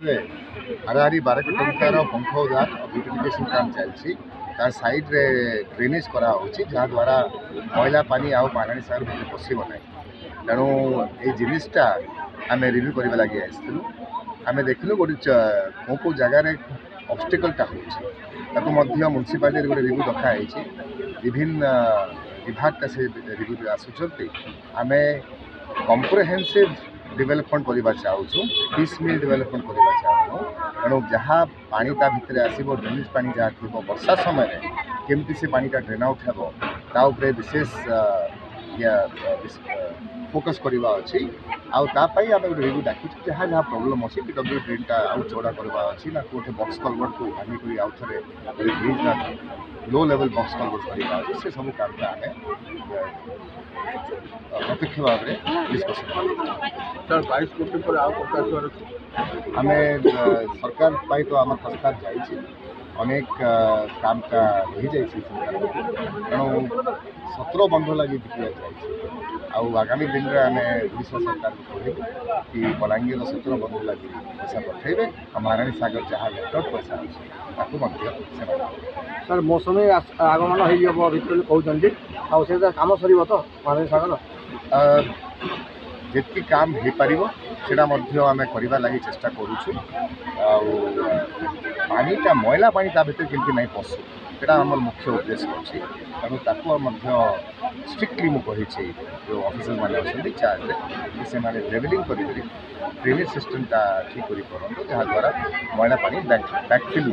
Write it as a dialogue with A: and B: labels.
A: हाराहारी 12 टंकार पंखोदार beautification काम चलती तार साइड रे ड्रेनेज करा जहाँ द्वारा मैला पानी आउ मानाणी सागर भितर पशब ना तेणु ये जिनिसटा आम रिव्यू करने लगे आसलु आम देखलु गोटे कौ कौ जगार ऑब्स्टिकलटा हो म्यूनिसिपालिटी गोटे रिव्यू रखाई विभिन्न विभाग से रिव्यू आसुँच आम कम्प्रेहेन्सिव डेवलपमेंट करवा चाहूँ पीस मिल डेवलपमेंट करवा चाहूँ तेणु जहाँ पानी ता भितर आसो ड्रेनेज पानी जहाँ थी वर्षा समय केमती से पानी ड्रेन आउट हे ताऊपर विशेष फोकस करवा अच्छी आउपाई आम गोटे रिव्यू डाकू जहाँ जहाँ प्रोब्लेम अच्छी डब्ल्यू ड्रेनटा आउ चौड़ा करवा अच्छी ना गोटे बक्स कलवर्ट को भांगी आउ थे ब्रिज ना लो लेवल बक्स कलवर्ट करवा अच्छे से सब काम आम प्रत्यक्ष भाव में डिस्कसन
B: सर 22 कोटी पर
A: आम सरकार पाई तो आम प्रस्ताव जाइए अनेक कामटा रही जाए तेणु 17 बंध लगी दिखा आगामी दिन में आम ओडिशा सरकार को कहूँ कि बलांगीर 17 बंध लगी पैसा पठेबे महाराणी सागर जहाँ लेफ्ट पैसा अच्छे
B: सर मौसमी आगमन हो कहते से कम सर तो महाराणी सागर
A: जितकी काम हो पार से आम करने लगी चेष्टा करुचु पानीटा मैला पानी ता भर केमती नहीं पशु सेटा आम मुख्य उद्देश्य अच्छी तेणु ताकू स्ट्रिक्टली मुझे जो ऑफिसर मैंने अच्छा चार्ज से लेवलिंग कर ड्रेनेज सिस्टमटा ठीक कर जहाँ द्वारा मैला पानी बैकफिल